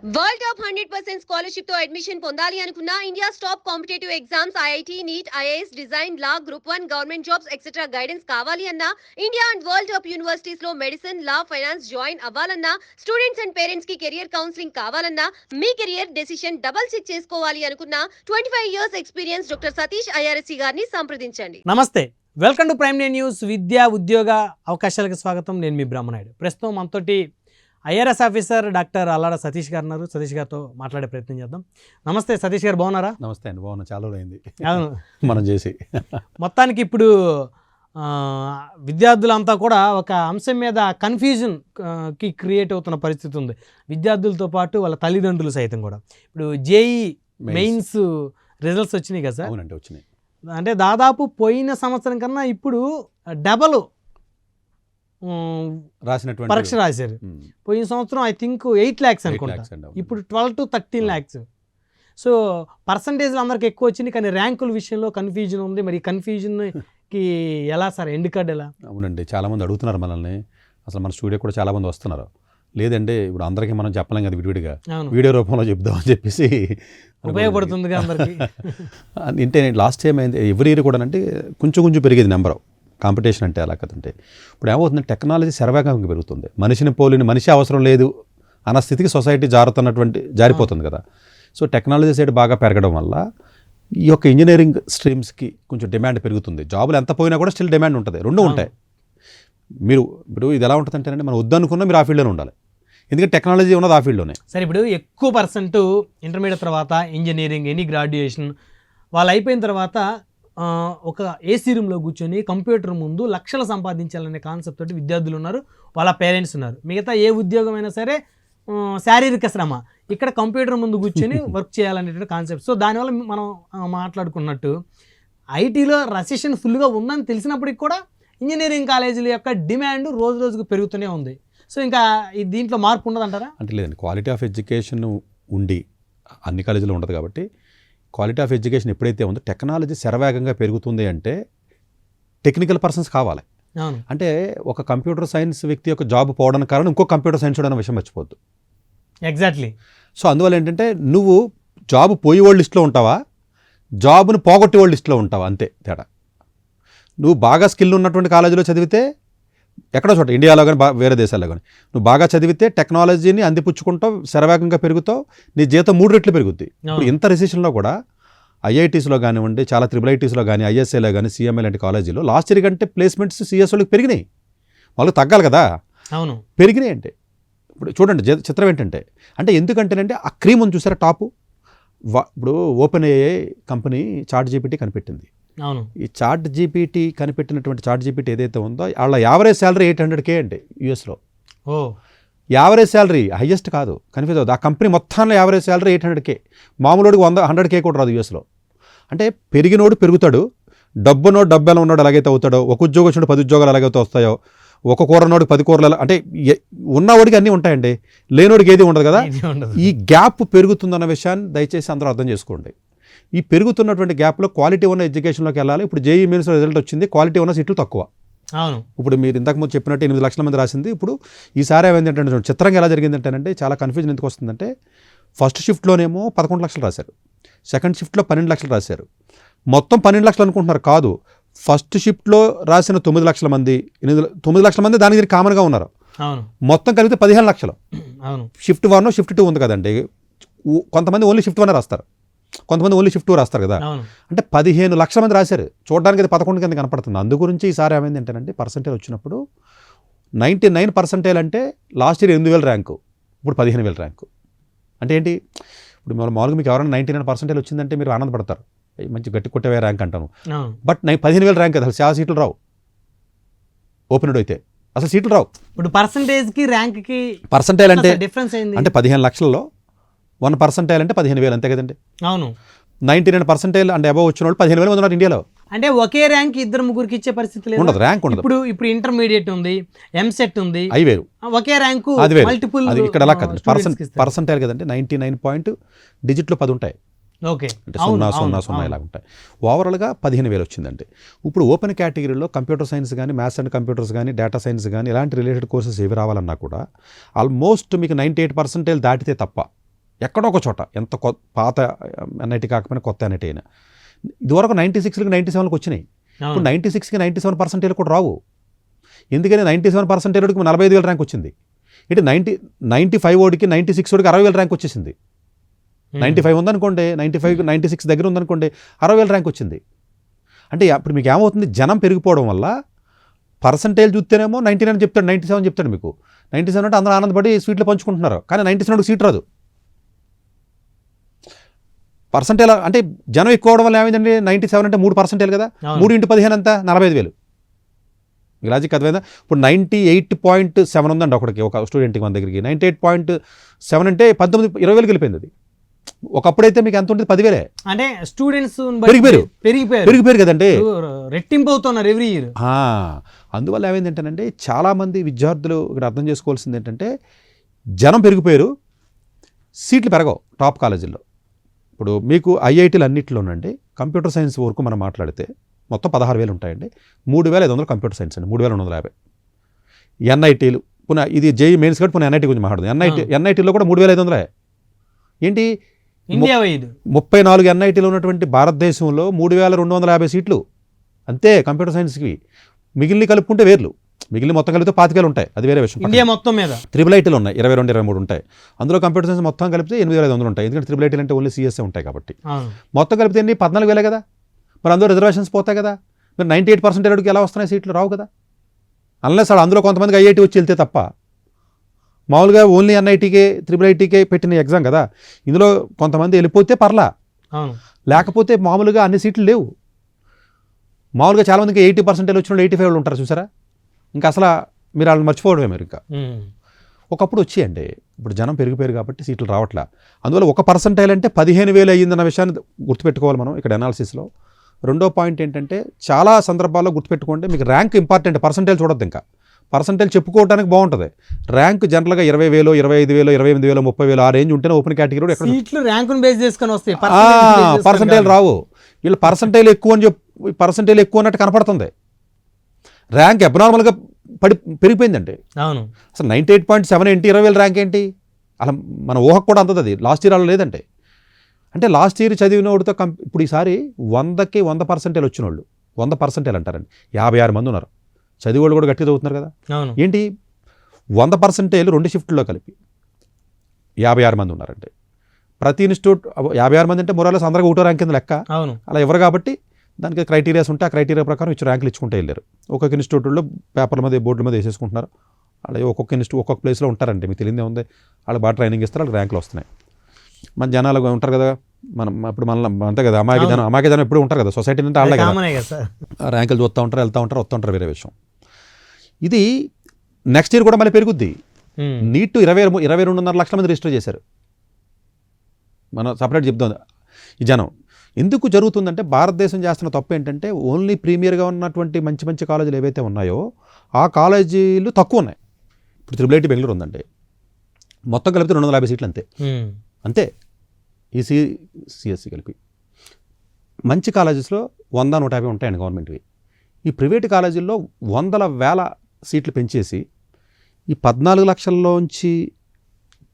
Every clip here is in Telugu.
వరల్డ్ టాప్ 100% స్కాలర్షిప్ తో అడ్మిషన్ పొందాలి అనుకున్నా India's top competitive exams IIT NEET IAS design law group 1 government jobs etcetera guidance కావాలి అన్నా India and world top universities లో మెడిసిన్ లా ఫైనాన్స్ జాయిన్ అవ్వాలన్నా స్టూడెంట్స్ అండ్ పేరెంట్స్ కి కెరియర్ కౌన్సిలింగ్ కావాలన్నా మీ కెరియర్ డెసిషన్ డబుల్ చెక్ చేసుకోవాలి అనుకున్నా 25 years experience doctor Satish IRSC గారిని సంప్రదించండి. నమస్తే, welcome to Prime Day news. విద్యా ఉద్యోగ అవకాశాలకు స్వాగతం. నేను మీ బ్రహ్మనాయుడు. ప్రస్తుతం మనతోటి IRS officer doctor Allada Satish గారు ఉన్నారు. సతీష్ గారితో మాట్లాడే ప్రయత్నం చేద్దాం. నమస్తే సతీష్ గారు, బాగున్నారా? నమస్తే అండి, బాగున్నా. చాలా రోజులైంది అవును మనం చేసి. మొత్తానికి ఇప్పుడు విద్యార్థులంతా కూడా ఒక అంశం మీద కన్ఫ్యూజన్కి క్రియేట్ అవుతున్న పరిస్థితి ఉంది. విద్యార్థులతో పాటు వాళ్ళ తల్లిదండ్రులు సైతం కూడా. ఇప్పుడు జేఈ మెయిన్స్ రిజల్ట్స్ వచ్చినాయి కదా సార్? అవునండి, వచ్చినాయి. అంటే దాదాపు పోయిన సంవత్సరం కన్నా ఇప్పుడు డబల్ రాసినటువంటి పరీక్ష రాశారు. పోయిన సంవత్సరం ఐ థింక్ 8 lakhs అనుకుంటా, ఇప్పుడు 12 to 13 lakhs. సో పర్సంటేజ్లు అందరికి ఎక్కువ వచ్చింది, కానీ ర్యాంకుల విషయంలో కన్ఫ్యూజన్ ఉంది. మరి కన్ఫ్యూజన్కి ఎలా సార్, ఎండ్ కార్డ్ ఎలా? అవునండి, చాలామంది అడుగుతున్నారు మనల్ని. అసలు మన స్టూడియో కూడా చాలామంది వస్తున్నారు. లేదంటే ఇప్పుడు అందరికీ మనం చెప్పలేం కదా, విడివిడిగా వీడియో రూపంలో చెప్దామని చెప్పేసి ఉపయోగపడుతుంది అందరికి. అంటే లాస్ట్ టైం అయింది, ఎవ్రీ ఇయర్ కూడా అంటే కొంచెం పెరిగేది నెంబర్. కాంపిటీషన్ అంటే అలా కదంటే ఇప్పుడు ఏమవుతుంది, టెక్నాలజీ శరవేగంగా పెరుగుతుంది. మనిషిని పోలిన మనిషి అవసరం లేదు అన్న స్థితికి సొసైటీ జారిపోతుంది కదా. సో టెక్నాలజీ సైడ్ బాగా పెరగడం వల్ల ఈ యొక్క ఇంజనీరింగ్ స్ట్రీమ్స్కి కొంచెం డిమాండ్ పెరుగుతుంది. జాబులు ఎంత పోయినా కూడా స్టిల్ డిమాండ్ ఉంటుంది, రెండు ఉంటాయి. ఇప్పుడు ఇది ఎలా ఉంటుంది అంటే, మనం వద్దనుకున్నా మీరు ఆ ఫీల్డ్లోనే ఉండాలి, ఎందుకంటే టెక్నాలజీ ఉన్నది ఆ ఫీల్డ్లోనే. సరే, ఇప్పుడు ఎక్కువ పర్సెంట్ ఇంటర్మీడియట్ తర్వాత ఇంజనీరింగ్, ఎనీ గ్రాడ్యుయేషన్ వాళ్ళు అయిపోయిన తర్వాత ఒక ఏసీ రూమ్లో కూర్చొని కంప్యూటర్ ముందు లక్షలు సంపాదించాలనే కాన్సెప్ట్ తోటి విద్యార్థులు ఉన్నారు, వాళ్ళ పేరెంట్స్ ఉన్నారు. మిగతా ఏ ఉద్యోగం అయినా సరే శారీరక శ్రమ, ఇక్కడ కంప్యూటర్ ముందు కూర్చొని వర్క్ చేయాలనేటువంటి కాన్సెప్ట్. సో దానివల్ల మనం మాట్లాడుకున్నట్టు ఐటీలో రెసెషన్ ఫుల్గా ఉందని తెలిసినప్పటికి కూడా ఇంజనీరింగ్ కాలేజీల యొక్క డిమాండ్ రోజు రోజుకు పెరుగుతూనే ఉంది. సో ఇంకా దీంట్లో మార్పు ఉండదంటారా? అంటే లేదండి, క్వాలిటీ ఆఫ్ ఎడ్యుకేషన్ ఉండి అన్ని కాలేజీలో ఉండదు కాబట్టి క్వాలిటీ ఆఫ్ ఎడ్యుకేషన్ ఎప్పుడైతే ఉందో టెక్నాలజీ శరవేగంగా పెరుగుతుంది అంటే టెక్నికల్ పర్సన్స్ కావాలి. అంటే ఒక కంప్యూటర్ సైన్స్ వ్యక్తి యొక్క జాబ్ పోవడానికి కారణం ఇంకో కంప్యూటర్ సైన్స్ అనే విషయం మర్చిపోద్దు. ఎగ్జాక్ట్లీ. సో అందువల్ల ఏంటంటే నువ్వు జాబ్ పోయే వాళ్ళ లిస్టులో ఉంటావా, జాబ్ను పోగొట్టే వాళ్ళ లిస్టులో ఉంటావా, అంతే తేడా. నువ్వు బాగా స్కిల్ ఉన్నటువంటి కాలేజీలో చదివితే ఎక్కడో చోట, ఇండియాలో కానీ వేరే దేశాల్లో కానీ నువ్వు బాగా చదివితే టెక్నాలజీని అందిపుచ్చుకుంటావు, శరవేగంగా పెరుగుతావు, నీ జీతం 3 రెట్లు పెరుగుద్ది. ఇప్పుడు ఇంత రిసెషన్లో కూడా ఐఐటీస్లో కానివ్వండి, చాలా IIITస్లో కానీ, ఐఎస్ఏలో కానీ, సిఎంఏ లాంటి కాలేజీలో లాస్ట్ ఇయర్ కంటే ప్లేస్మెంట్స్ సిఎస్ఓలకు పెరిగినాయి. వాళ్ళకి తగ్గాలి కదా, అవును పెరిగినాయి. అంటే ఇప్పుడు చూడండి చిత్రం ఏంటంటే, ఎందుకంటేనంటే ఆ క్రీమ్ ఉంది చూసారా టాపు. ఇప్పుడు Open AI company Chat GPT కనిపెట్టింది. అవును, ఈ చాట్ జీపీటీ కనిపెట్టినటువంటి చాట్ జీపీటీ ఏదైతే ఉందో వాళ్ళ యావరేజ్ శాలరీ 800K అండి యూఎస్లో. యావరేజ్ శాలరీ హైయెస్ట్ కాదు, కన్ఫ్యూజ్ అవుతుంది. ఆ కంపెనీ మొత్తంలో యావరేజ్ శాలరీ 800K. మామూలుడికి 100K కూడా రాదు యూఎస్లో. అంటే పెరిగినోడు పెరుగుతాడు, డబ్బు ఎలా ఉన్నాడు ఎలాగైతే అవుతాడో, ఒక ఉద్యోగం వచ్చినప్పుడు 10 ఉద్యోగాలు ఎలాగైతే వస్తాయో, ఒక కూరనోడికి 10 కూరలు, అంటే ఉన్నవాడికి అన్నీ ఉంటాయండి, లేనోడికి ఏది ఉండదు కదా. ఈ గ్యాప్ పెరుగుతుందన్న విషయాన్ని దయచేసి అందరూ అర్థం చేసుకోండి. ఈ పెరుగుతున్నటువంటి గ్యాప్లో క్వాలిటీ ఉన్న ఎడ్యుకేషన్లోకి వెళ్ళాలి. ఇప్పుడు జేఈ మెయిన్స్ రిజల్ట్ వచ్చింది, క్వాలిటీ ఉన్న సీట్లు తక్కువ. అవును, ఇప్పుడు మీరు ఇంతకుముందు చెప్పినట్టు 8 లక్షల మంది రాసింది. ఇప్పుడు ఈసారి ఏమైందంటే చిత్రంగా ఎలా జరిగిందంటేనంటే, చాలా కన్ఫ్యూజన్ ఎందుకు వస్తుందంటే, ఫస్ట్ షిఫ్ట్లోనేమో 11 లక్షలు రాశారు, సెకండ్ షిఫ్ట్లో 12 లక్షలు రాశారు. మొత్తం 12 లక్షలు అనుకుంటున్నారు, కాదు. ఫస్ట్ షిఫ్ట్లో రాసిన 9 లక్షల మంది, 9 లక్షల మంది దానికి కామన్గా ఉన్నారు. మొత్తం కలిపితే 15 లక్షలు. షిఫ్ట్ 1, షిఫ్ట్ 2 ఉంది కదండి. కొంతమంది ఓన్లీ షిఫ్ట్ 1 రాస్తారు, కొంతమంది ఓన్లీ షిఫ్ట్ 2 రాస్తారు కదా. అంటే 15 లక్షల మంది రాశారు. చూడడానికి అది 11 కింద కనపడుతుంది. అందు గురించి ఈసారి ఏమైంది అంటేనంటే, పర్సంటేజ్ వచ్చినప్పుడు 99% అంటే లాస్ట్ ఇయర్ 8,000 ర్యాంకు, ఇప్పుడు 15,000 ర్యాంకు. అంటే ఏంటి, ఇప్పుడు మామూలుగా మీకు ఎవరైనా 99% వచ్చిందంటే మీరు ఆనందపడతారు, మంచి గట్టి కొట్టేవే ర్యాంక్ అంటాను. బట్ 15,000 ర్యాంక్ కదా, అసలు చాలా సీట్లు రావు. ఓపెన్ అయితే అసలు సీట్లు రావు. ఇప్పుడు పర్సంటేజ్కి ర్యాంక్కి పర్సంటేజ్ అంటే డిఫరెన్స్ అంటే 15 లక్షల్లో 1% అంటే 15,000 అంతే కదండి. అవును, 99% అంటే అబవ్ వచ్చిన వాళ్ళు 15,000 మంది ఉన్నారు ఇండియాలో. అంటే ఒకే ర్యాంక్ 2-3 ఇచ్చే పరిస్థితి లేదు, ఉండదు, ర్యాంక్ ఉండదు. ఇప్పుడు ఇంటర్మీడియట్ ఉంది, ఎంసెట్ ఉంది, అవి వేరు, ఒకే ర్యాంకు మల్టిపుల్. అది ఇక్కడ అలా కదండి, పర్సంటేజ్ కదండి. 99 పాయింట్ డిజిట్లో 10 ఉంటాయి, అంటే 0.00 ఇలా ఉంటాయి. ఓవరాల్గా 15,000 వచ్చిందంటే. ఇప్పుడు ఓపెన్ కేటగిరీలో కంప్యూటర్ సైన్స్ కానీ, మ్యాథ్స్ అండ్ కంప్యూటర్స్ కానీ, డేటా సైన్స్ కానీ ఇలాంటి రిలేటెడ్ కోర్సెస్ ఏవి రావాలన్నా కూడా ఆల్మోస్ట్ మీకు 98% దాటితే తప్ప ఎక్కడో ఒక చోట, ఎంత పాత ఎన్ఐటీ కాకపోయినా కొత్త ఎన్ఐటీ అయినా. ఇదివరకు 96కి 97కి వచ్చినాయి. ఇప్పుడు 96కి 97% కూడా రావు. ఎందుకని 97% 45,000 ర్యాంక్ వచ్చింది. ఇటు 95 ఓడికి 96 ఓడికి 60,000 ర్యాంక్ వచ్చేసింది. 95 ఉందనుకోండి, 96 దగ్గర ఉందనుకోండి, 60,000 ర్యాంక్ వచ్చింది. అంటే అప్పుడు మీకు ఏమవుతుంది, జనం పెరిగిపోవడం వల్ల పర్సంటేజ్ చూస్తేనేమో 99 చెప్తాడు, 97 చెప్తాడు. మీకు 97 అంటే అందరూ ఆనందపడి స్వీట్లు పంచుకుంటున్నారు, కానీ 97కి సీట్ రాదు. పర్సంటేజ్ అంటే జనం ఎక్కువ అవడం వల్ల ఏమైందండి, 97 అంటే 3% కదా, 3 × 15 అంతా 45,000. మీ లాజిక్ అర్థమైందా? ఇప్పుడు 98.7 ఉందండి ఒక స్టూడెంట్కి మన దగ్గరికి. 98.7 అంటే 19-20,000 వెళ్ళిపోయింది. అది ఒకప్పుడైతే మీకు ఎంత ఉంటుంది, 10,000. అంటే స్టూడెంట్స్ పెరిగిపోయారు కదండి, రెట్టింపు అవుతున్నారు ఎవ్రీ ఇయర్. అందువల్ల ఏమైందంటేనండి, చాలామంది విద్యార్థులు ఇక్కడ అర్థం చేసుకోవాల్సింది ఏంటంటే, జనం పెరిగిపోయారు, సీట్లు పెరగవు టాప్ కాలేజీల్లో. ఇప్పుడు మీకు ఐఐటీలు అన్నింటిలోనండి కంప్యూటర్ సైన్స్ వరకు మనం మాట్లాడితే మొత్తం 16,000 ఉంటాయండి. 3,500 కంప్యూటర్ సైన్స్ అండి, 3,250. ఎన్ఐటీలు పునః ఇది జేఈ మెయిన్స్ కాబట్టి పునః ఎన్ఐటీ గురించి మాట్లాడుతుంది. ఎన్ఐటీలో కూడా 3,500. ఏంటి, ఇండియా 34 ఎన్ఐటీలు ఉన్నటువంటి భారతదేశంలో 3,250 సీట్లు అంతే కంప్యూటర్ సైన్స్కి. మిగిలిన కలుపుకుంటే వేర్లు, మిగిలిన మొత్తం కలిపితే 25,000 ఉంటాయి, అది వేరే విషయం. ఇండియా మొత్తం మీద ట్రిపుల్ ఐటీలు ఉన్నాయి, 22-23 ఉంటాయి. అందులో కంప్యూటర్ సైన్స్ మొత్తం కలిపితే 8,500 ఉంటాయి. ఎందుకంటే ట్రిపుల్ ఐటీలు అంటే ఓన్లీ సిఎస్ఏ ఉంటాయి కాబట్టి. మొత్తం కలిపితే ఎన్ని, 14,000 కదా. మరి అందులో రిజర్వేషన్స్ పోతాయి కదా. మరి 98% ఎలా వస్తున్నాయి సీట్లు, రావు కదా. అన్లెస్ అందులో కొంతమందికి ఐఐటీ వచ్చి వెళ్తే తప్ప. మామూలుగా ఓన్లీ ఎన్ఐటీకే ట్రిపుల్ ఐటీకే పెట్టిన ఎగ్జామ్ కదా, ఇందులో కొంతమంది వెళ్ళిపోతే పర్లా, లేకపోతే మామూలుగా అన్ని సీట్లు లేవు. మామూలుగా చాలామందికి 80% వచ్చిన 85 ఉంటారు చూసారా. ఇంకా అసలు మీరు వాళ్ళని మర్చిపోవడమే. మీరు ఇంకా ఒకప్పుడు వచ్చేయండి, ఇప్పుడు జనం పెరిగిపోయారు కాబట్టి సీట్లు రావట్లే. అందువల్ల 1% అంటే 15,000 అయ్యిందన్న విషయాన్ని గుర్తుపెట్టుకోవాలి మనం ఇక్కడ అనాలిసిస్లో. రెండో పాయింట్ ఏంటంటే, చాలా సందర్భాల్లో గుర్తుపెట్టుకోండి, మీకు ర్యాంక్ ఇంపార్టెంట్, పర్సంటేజ్ చూడొద్దు. ఇంకా పర్సంటేజ్ చెప్పుకోవడానికి బాగుంటుంది. ర్యాంక్ జనరల్గా 20,000, 25,000, 28,000, 30,000 ఆ రేంజ్ ఉంటేనే ఓపెన్ కేటగిరీ ర్యాంకును బేస్ చేసుకొని వస్తాయి, పర్సంటేజ్ రావు. వీళ్ళు పర్సంటేజ్ ఎక్కువ అని పర్సంటేజ్ ఎక్కువ అన్నట్టు కనపడుతుంది. ర్యాంక్ అబ్నార్మల్గా పెరిగిపోయిందండి. అవును, అసలు 98.7 ఏంటి, 20,000 ర్యాంక్ ఏంటి, అలా మన ఊహకు కూడా అంతది. అది లాస్ట్ ఇయర్ అలా లేదంటే. అంటే లాస్ట్ ఇయర్ చదివినోడితో ఇప్పుడు ఈసారి 100కి 100% వచ్చిన వాళ్ళు 100% అంటారండి, 56 మంది ఉన్నారు. చదివేవాళ్ళు కూడా గట్టిగా చదువుతున్నారు కదా. ఏంటి 100% 2 షిఫ్ట్లో కలిపి 56 మంది ఉన్నారంటే, ప్రతి ఇన్స్టిట్యూట్ 56 మంది అంటే మొరాలస్ అందరికీ ఒకటో ర్యాంక్ కింద లెక్క. అలా ఎవరు కాబట్టి దానికి క్రైటీరియాస్ ఉంటే ఆ క్రైటీరియా ప్రకారం ఇచ్చి ర్యాంకులు ఇచ్చుకుంటూ వెళ్ళారు. ఒక్కొక్క ఇన్స్టిట్యూట్లో పేపర్ల మీద బోర్డుల మీద వేసేసుకుంటున్నారు. అలాగే ఒక్కొక్క ఇన్స్టిట్యూట్ ఒక్కొక్క ప్లేస్లో ఉంటారంటే, మీకు తెలియదే ఉంది, వాళ్ళు బాగా ట్రైనింగ్ ఇస్తారు, వాళ్ళకి ర్యాంకులు వస్తున్నాయి. మన జనాలు ఉంటారు కదా, మనం ఇప్పుడు మన అంతే కదా, అమాయక జనం ఎప్పుడు ఉంటారు కదా, సొసైటీ అంటే వాళ్ళే కదా, ర్యాంకులు చూస్తూ ఉంటారు, వెళ్తూ ఉంటారు, వస్తూ ఉంటారు, వేరే విషయం. ఇది నెక్స్ట్ ఇయర్ కూడా మళ్ళీ పెరుగుద్ది. నీట్ 22.5 లక్షల మంది రిజిస్టర్ చేశారు. మనం సపరేట్ చెప్తాం. ఈ జనం ఎందుకు జరుగుతుందంటే, భారతదేశం చేస్తున్న తప్పు ఏంటంటే, ఓన్లీ ప్రీమియర్గా ఉన్నటువంటి మంచి మంచి కాలేజీలు ఏవైతే ఉన్నాయో ఆ కాలేజీలు తక్కువ ఉన్నాయి. ఇప్పుడు ట్రిపుల్ ఐటీ బెంగళూరు ఉందండి, మొత్తం కలిపితే 250 సీట్లు అంతే ఈ సిఎస్సి కలిపి. మంచి కాలేజెస్లో 100-150 ఉంటాయండి గవర్నమెంట్వి. ఈ ప్రైవేట్ కాలేజీల్లో 100,000 సీట్లు పెంచేసి ఈ 14 లక్షల్లోంచి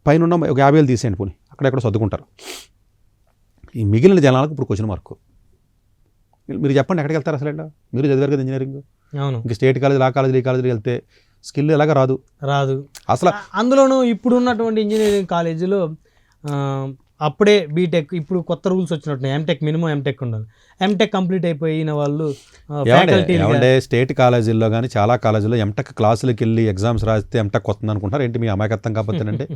పైన ఉన్న ఒక 50,000 తీసేయండి పోనీ, అక్కడెక్కడ సర్దుకుంటారు. ఈ మిగిలిన జనాలకు ఇప్పుడు క్వశ్చన్ మార్కు. మీరు చెప్పండి, ఎక్కడికి వెళ్తారు అసలు? మీరు చదివారు కదా ఇంజనీరింగ్, ఇంక స్టేట్ కాలేజీలు ఆ కాలేజీలు ఈ కాలేజీలు వెళ్తే స్కిల్ ఎలాగా రాదు అసలు. అందులోనూ ఇప్పుడు ఉన్నటువంటి ఇంజనీరింగ్ కాలేజీలో అప్పుడే బీటెక్, ఇప్పుడు కొత్త రూల్స్ వచ్చినట్టున్నాయి, ఎంటెక్ మినిమం ఎంటెక్ ఉండాలి. ఎంటెక్ కంప్లీట్ అయిపోయిన వాళ్ళు ఏమంటే స్టేట్ కాలేజీల్లో కానీ చాలా కాలేజీల్లో ఎంటెక్ క్లాసులకు వెళ్ళి ఎగ్జామ్స్ రాస్తే ఎంటెక్ వస్తుంది అనుకుంటారు. ఏంటి మీ అమాయకత్వం కాకపోతేనంటే,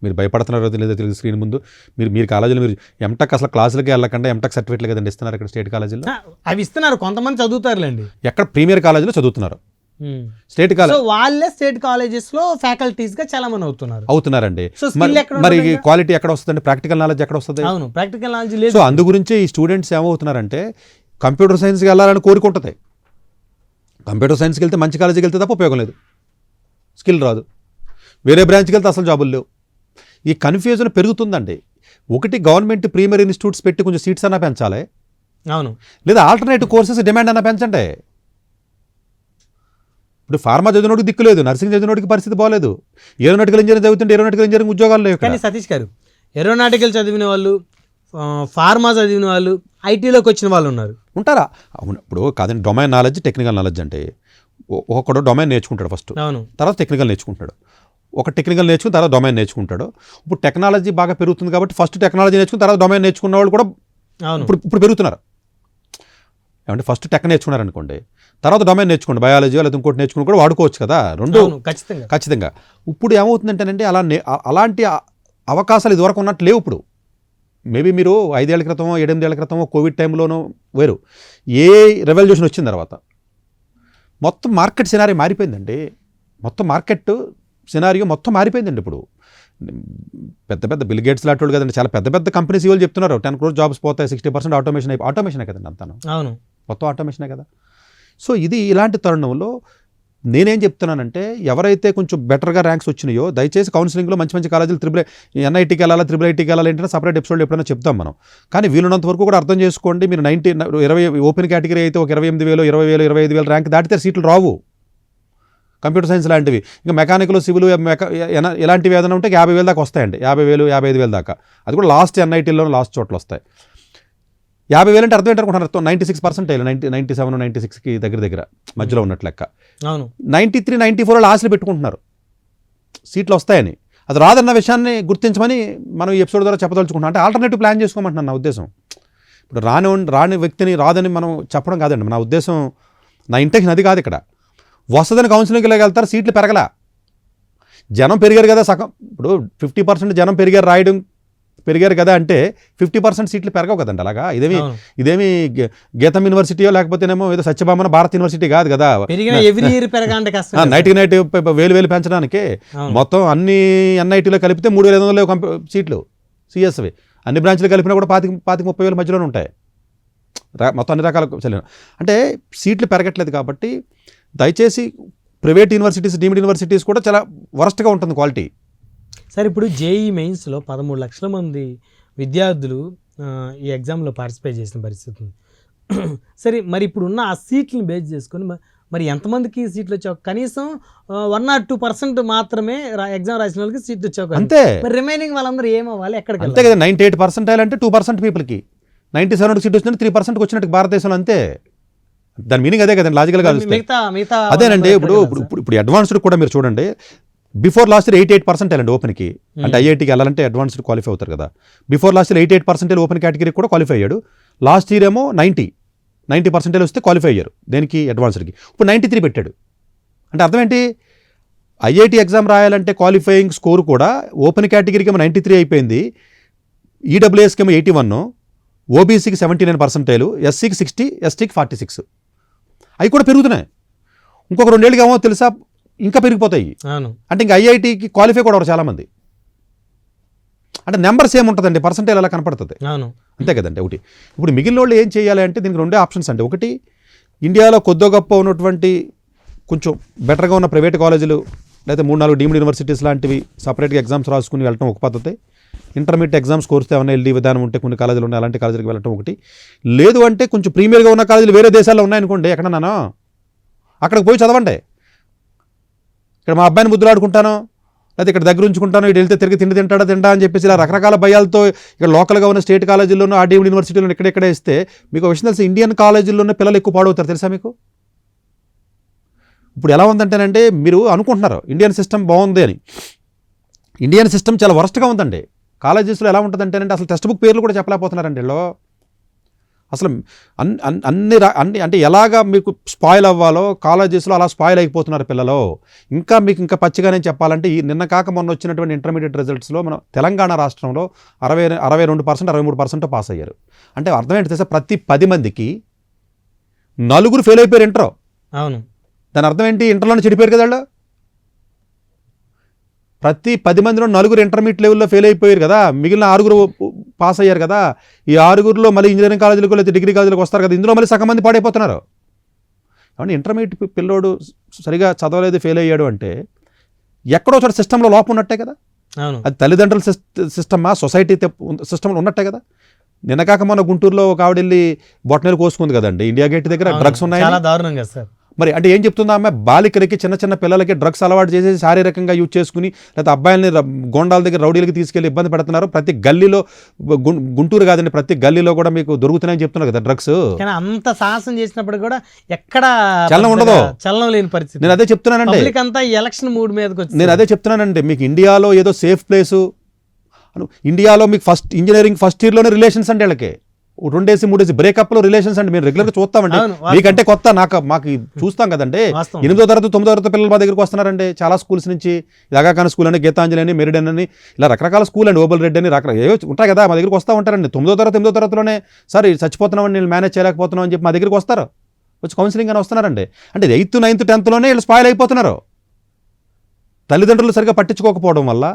మీరు భయపడుతున్నారో తెలియదో తెలియదు. స్క్రీన్ ముందు మీరు కాలేజీలో మీరు ఎంటెక్ అసలు క్లాసులకి వెళ్ళకుండా ఎంటెక్ సర్టిఫికేట్లు కదండి ఇస్తున్నారు ఇక్కడ స్టేట్ కాలేజీలో. అవి ఇస్తున్నారు, కొంతమంది చదువుతారులేండి. ఎక్కడ ప్రీమియర్ కాలేజీలో చదువుతున్నారు, స్టేట్ కాలేజ్ వాళ్ళే స్టేట్ కాలేజెస్ లో ఫ్యాకల్టీస్ గా చాలా మంది అవుతున్నారండి. మరి క్వాలిటీ ఎక్కడ వస్తుంది, ప్రాక్టికల్ నాలెడ్జ్ ఎక్కడ వస్తుంది? అవును, ప్రాక్టికల్ నాలెడ్జ్ లేదు. సో అందు గురించి ఈ స్టూడెంట్స్ ఏమవుతున్నారంటే, కంప్యూటర్ సైన్స్కి వెళ్ళాలని కోరుకుంటుంది. కంప్యూటర్ సైన్స్కి వెళ్తే మంచి కాలేజీకి వెళ్తే తప్ప ఉపయోగం లేదు, స్కిల్ రాదు. వేరే బ్రాంచ్కి వెళ్తే అసలు జాబులు లేవు. ఈ కన్ఫ్యూజన్ పెరుగుతుందండి. ఒకటి గవర్నమెంట్ ప్రీమియర్ ఇన్స్టిట్యూట్స్ పెట్టి కొంచెం సీట్స్ అన్నా పెంచాలి, అవును, లేదా ఆల్టర్నేటివ్ కోర్సెస్ డిమాండ్ అన్నా పెంచండి. ఇప్పుడు ఫార్మా చదివినోడికి దిక్కు లేదు, నర్సింగ్ చదివినోడికి పరిస్థితి బాగలేదు, ఏరోనాటికల్ ఇంజనీరింగ్ చదువుతుంటే ఏరోనాటికల్ ఇంజనీరింగ్ ఉద్యోగాలు లేవు. కానీ సతీష్ గారు, ఏరోనాటికల్ చదివిన వాళ్ళు, ఫార్మా చదివిన వాళ్ళు, ఐటీలోకి వచ్చిన వాళ్ళు ఉన్నారు. ఉంటారా? అవును. ఇప్పుడు కాదండి, డొమైన్ నాలెడ్జ్, టెక్నికల్ నాలెడ్జ్ అంటే ఒక్కొక్కడు డొమైన్ నేర్చుకుంటాడు ఫస్ట్, అవును, తర్వాత టెక్నికల్ నేర్చుకుంటాడు. ఒక టెక్నికల్ నేర్చుకుని తర్వాత డొమైన్ నేర్చుకుంటాడు. ఇప్పుడు టెక్నాలజీ బాగా పెరుగుతుంది కాబట్టి ఫస్ట్ టెక్నాలజీ నేర్చుకుని తర్వాత డొమైన్ నేర్చుకున్న వాళ్ళు కూడా అవును, ఇప్పుడు పెరుగుతున్నారు. ఏమంటే ఫస్ట్ టెక్ నేర్చుకున్నారు అనుకోండి, తర్వాత డొమైన్ నేర్చుకోండి, బయాలజీ లేదా ఇంకోటి నేర్చుకుని కూడా వాడుకోవచ్చు కదా, రెండు అవును, ఖచ్చితంగా. ఖచ్చితంగా. ఇప్పుడు ఏమవుతుందంటేనంటే అలాంటి అవకాశాలు ఇదివరకు ఉన్నట్టు లేవు. ఇప్పుడు మేబీ మీరు 5 ఏళ్ల క్రితమో 7 ఏళ్ల క్రితమో కోవిడ్ టైంలోనో వేరు, ఏ రెవల్యూషన్ వచ్చిన తర్వాత మొత్తం మార్కెట్ సినారీ మారిపోయిందండి. మొత్తం మార్కెట్ సినారియో మొత్తం మారిపోయిందండి. ఇప్పుడు పెద్ద పెద్ద బిల్ గేట్స్ లాంటి వాళ్ళు కదండి, చాలా పెద్ద పెద్ద కంపెనీస్ వాళ్ళు చెప్తున్నారు 10 crore జాబ్స్ పోతాయి, 60% ఆటోమేషనే కదండి, అంతాను అవును, మొత్తం ఆటోమేషనే కదా. సో ఇది ఇలాంటి తరుణంలో నేనేం చెప్తున్నానంటే, ఎవరైతే కొంచెం బెటర్గా ర్యాంక్స్ వచ్చినాయో దయచేసి కౌన్సిలింగ్లో మంచి మంచి కాలేజీలు ఎన్ఐటీకి వెళ్ళాలా, ఐటీకి వెళ్ళాలి ఏంటంటే సపరేట్ ఎపిసోడ్ ఎప్పుడైనా చెప్తాం మనం. కానీ వీలున్నంత వరకు కూడా అర్థం చేసుకోండి, మీరు 20 ఓపెన్ కేటగిరీ అయితే ఒక 28,000, 20,000, 25,000 ర్యాంక్ దాటితే సీట్లు రావు. కంప్యూటర్ సైన్స్ లాంటివి, ఇంకా మెకానికల్, సివిల్ ఎలాంటివి ఏదైనా ఉంటే 50,000 దాకా వస్తాయండి, 50,000, 55,000 దాకా. అది కూడా లాస్ట్ ఎన్ఐటీలో లాస్ట్ చోట్ల వస్తాయి. 50,000 అంటే అర్థం ఏంటనుకుంటున్నారు? 96% 97, 96కి దగ్గర మధ్యలో ఉన్నట్లు లెక్క. అవును, 93, 94 వాళ్ళు ఆశలు పెట్టుకుంటున్నారు సీట్లు వస్తాయని. అది రాదన్న విషయాన్ని గుర్తించమని మనం ఈ ఎపిసోడ్ ద్వారా చెప్పదలుచుకుంటున్నాం. అంటే ఆల్టర్నేటివ్ ప్లాన్ చేసుకోమంటున్నాను నా ఉద్దేశం. ఇప్పుడు రాని వ్యక్తిని రాదని మనం చెప్పడం కాదండి నా ఉద్దేశం, నా ఇంటెన్షన్ అది కాదు. ఇక్కడ వస్తుందని కౌన్సిలింగ్కి వెళ్తారు, సీట్లు పెరగలా, జనం పెరిగారు కదా సగం. ఇప్పుడు 50% జనం పెరిగారు కదా అంటే 50% సీట్లు పెరగవు కదండి. అలాగా ఇదేమి గీతం యూనివర్సిటీయో లేకపోతేనేమో ఏదో సత్యభామన భారత్ యూనివర్సిటీ కాదు కదా. ఎవ్రీ ఇయర్ పెరగాలంటే కష్టం. నైట్కి నైట్ 1,000 పెంచడానికి మొత్తం అన్ని ఎన్ఐటీలో కలిపితే 3,500 సీట్లు సిఎస్వి, అన్ని బ్రాంచ్లు కలిపినా కూడా 25,000-30,000 మధ్యలోనే ఉంటాయి మొత్తం అన్ని రకాల చదివిన. అంటే సీట్లు పెరగట్లేదు కాబట్టి దయచేసి ప్రైవేట్ యూనివర్సిటీస్, డీమ్డ్ యూనివర్సిటీస్ కూడా చాలా వరస్ట్గా ఉంటుంది క్వాలిటీ. సార్ ఇప్పుడు జేఈ మెయిన్స్లో 13 లక్షల మంది విద్యార్థులు ఈ ఎగ్జామ్లో పార్టిసిపేట్ చేసిన పరిస్థితి ఉంది. సరే, మరి ఇప్పుడు ఉన్న ఆ సీట్లను బేస్ చేసుకొని మరి ఎంతమందికి సీట్లు వచ్చావు? కనీసం 1 or 2% మాత్రమే ఎగ్జామ్ రాసిన వాళ్ళకి సీట్లు వచ్చావు అంతే. మరి రిమైనింగ్ వాళ్ళందరూ ఏమవ్వాలి, ఎక్కడికి? అంతే కదా, 98% అంటే 2% పీపుల్కి, 97 సీట్ వచ్చినట్టు 3% వచ్చినట్టు భారతదేశంలో. అంతే, దాని మీనింగ్ అదే కదండి, లాజికల్గా మిగతా అదేనండి. ఇప్పుడు అడ్వాన్స్డ్ కూడా మీరు చూడండి, బిఫోర్ లాస్ట్ ఇయర్ 88% వెళ్ళండి ఓపెన్కి, అంటే ఐఐటీకి వెళ్ళాలంటే అడ్వాన్స్డ్ క్వాలిఫై అవుతారు కదా. బిఫోర్ లాస్ట్ ఇయర్ 88% ఓపెన్ కేటగిరీకి కూడా క్వాలిఫై అయ్యాడు. లాస్ట్ ఇయర్ ఏమో 90% వస్తే క్వాలిఫై అయ్యారు దేనికి, అడ్వాన్స్డ్కి. ఇప్పుడు 93 పెట్టాడు. అంటే అర్థం ఏంటి, ఐఐటీ ఎగ్జామ్ రాయాలంటే క్వాలిఫైయింగ్ స్కోర్ కూడా ఓపెన్ కేటగిరీకి ఏమో 93 అయిపోయింది, ఈడబ్ల్యూఎస్కి ఏమో 81, ఓబీసీకి 79%, ఎస్సీకి 60, ఎస్టీకి 46. అవి కూడా పెరుగుతున్నాయి. ఇంకొక 2 ఏళ్ళకి ఏమో తెలుసా ఇంకా పెరిగిపోతాయి. అంటే ఇంకా ఐఐటీకి క్వాలిఫై కూడా చాలామంది. అంటే నెంబర్స్ ఏముంటుందండి, పర్సంటేజ్ అలా కనపడుతుంది. అంతే కదండి. ఒకటి ఇప్పుడు మిగిలిన వాళ్ళు ఏం చేయాలి అంటే దీనికి 2 ఆప్షన్స్ అండి. ఒకటి, ఇండియాలో కొద్దో గొప్ప ఉన్నటువంటి కొంచెం బెటర్గా ఉన్న ప్రైవేట్ కాలేజీలు లేదా 3-4 డీమ్డ్ యూనివర్సిటీస్ లాంటివి సపరేట్గా ఎగ్జామ్స్ రాసుకుని వెళ్ళటం ఒక పద్ధతి. ఇంటర్మీడియట్ ఎగ్జామ్స్ కోర్స్ ఏమైనా వెళ్ళి విధానం ఉంటే కొన్ని కాలేజీలు ఉన్నాయి, అలాంటి కాలేజీలకు వెళ్ళటం ఒకటి. లేదు అంటే కొంచెం ప్రీమియర్గా ఉన్న కాలేజీలు వేరే దేశాల్లో ఉన్నాయనుకోండి, ఎక్కడన్నా అక్కడికి పోయి చదవండి. ఇక్కడ మా అబ్బాయిని ముద్దులాడుకుంటాను, లేకపోతే ఇక్కడ దగ్గర ఉంచుకుంటాను, ఇటు వెళ్తే తిరిగి తింటా అని చెప్పేసి ఇలా రకరకాల భయాలతో ఇక్కడ లోకల్గా ఉన్న స్టేట్ కాలేజీల్లోనూ ఆ డీమ్డ్ యూనివర్సిటీలో ఇక్కడెక్కడే ఇస్తే మీకు విషయం తెలిసి ఇండియన్ కాలేజీల్లోనే పిల్లలు ఎక్కువ పాడవుతారు తెలుసా మీకు. ఇప్పుడు ఎలా ఉందంటేనంటే, మీరు అనుకుంటున్నారు ఇండియన్ సిస్టమ్ బాగుంది అని, ఇండియన్ సిస్టమ్ చాలా వరస్ట్గా ఉందండి. కాలేజెస్లో ఎలా ఉంటుందంటేనంటే అసలు టెక్స్ట్ బుక్ పేర్లు కూడా చెప్పలేకపోతున్నారండి వీళ్ళు. అసలు అన్ని అంటే ఎలాగా మీకు స్పాయిల్ అవ్వాలో కాలేజెస్లో అలా స్పాయిల్ అయిపోతున్నారు పిల్లలు. ఇంకా పచ్చిగానే చెప్పాలంటే ఈ నిన్న కాక మొన్న వచ్చినటువంటి ఇంటర్మీడియట్ రిజల్ట్స్లో మన తెలంగాణ రాష్ట్రంలో 62%, 63% పాస్ అయ్యారు. అంటే అర్థం ఏంటి తెలుసా, ప్రతి 10 మందికి 4 ఫెయిల్ అయిపోయారు ఇంటర్. అవును, దాని అర్థం ఏంటి, ఇంటర్లోనే చెడిపోయారు కదా వాళ్ళు. ప్రతి 10 మందిలో 4 ఇంటర్మీడియట్ లెవెల్లో ఫెయిల్ అయిపోయారు కదా, మిగిలిన 6 పాస్ అయ్యారు కదా. ఈ 6లో మళ్ళీ ఇంజనీరింగ్ కాలేజీలకు లేదా డిగ్రీ కాలేజీలకు వస్తారు కదా, ఇందులో మళ్ళీ సగం మంది పాడైపోతున్నారు. కాబట్టి ఇంటర్మీడియట్ పిల్లోడు సరిగా చదవలేదు, ఫెయిల్ అయ్యాడు అంటే ఎక్కడో చోట సిస్టంలో లోపం ఉన్నట్టే కదా. అది తల్లిదండ్రుల సిస్టమా, సొసైటీ సిస్టంలో ఉన్నట్టే కదా. నిన్న కాక మొన్న గుంటూరులో ఒక ఆవిడ వెళ్ళి బొట్టనేలు కోసుకుంది కదండి, ఇండియా గేట్ దగ్గర డ్రగ్స్ ఉన్నాయి. చాలా దారుణంగా సార్. మరి అంటే ఏం చెప్తుందా అమ్మాయి, బాలికలకి చిన్న చిన్న పిల్లలకి డ్రగ్స్ అలవాటు చేసేసి శారీరకంగా యూజ్ చేసుకుని, లేకపోతే అబ్బాయిలని గోండాల దగ్గర రౌడీలకి తీసుకెళ్ళి ఇబ్బంది పెడుతున్నారు. ప్రతి గల్లీలో, గుంటూరు కాదండి, ప్రతి గల్లీలో కూడా మీకు దొరుకుతున్నాయని చెప్తున్నారు కదా డ్రగ్స్. కానీ అంత సాహసం చేసినప్పుడు కూడా ఎక్కడ చలనం ఉండదు, చలనం లేని పరిస్థితి. నేను అదే చెప్తున్నానండి, పబ్లిక్ అంతా ఎలక్షన్ మూడ్ మీదకి వచ్చి. నేను అదే చెప్తున్నానండి, మీకు ఇండియాలో ఏదో సేఫ్ ప్లేసు, ఇండియాలో మీకు ఇంజనీరింగ్ ఫస్ట్ ఇయర్లోనే రిలేషన్స్ అంటే వీళ్ళకి 2 డేస్ 3 డేస్ బ్రేకప్లో రిలేషన్స్ అండి. మేము రెగ్యులర్గా చూస్తామండి, మీకంటే కొత్త మాకు చూస్తాం కదండి. 8వ తరగతి 9వ తరగతి పిల్లలు మా దగ్గరికి వస్తున్నారండి చాలా స్కూల్స్ నుంచి. యాగాఖాన్ స్కూల్ అని, గీతాంజలి అని, మెరిడన్ అని, ఇలా రకరకాల స్కూల్ అండి, ఓబల్ రెడ్డి అని రకరకాల ఏవో ఉంటాయి కదా, మా దగ్గరికి వస్తూ ఉంటారండి. 9వ తరగతి 8వ తరగతిలోనే సార్ చచ్చిపోతున్నామని, నేను మేనేజ్ చేయలేకపోతున్నాం అని చెప్పి మా దగ్గరికి వస్తారు, వచ్చి కౌన్సిలింగ్ అని వస్తున్నారండి. అంటే 8th 9th 10thలోనే వీళ్ళు స్పాయిల్ అయిపోతున్నారు. తల్లిదండ్రులు సరిగ్గా పట్టించుకోకపోవడం వల్ల,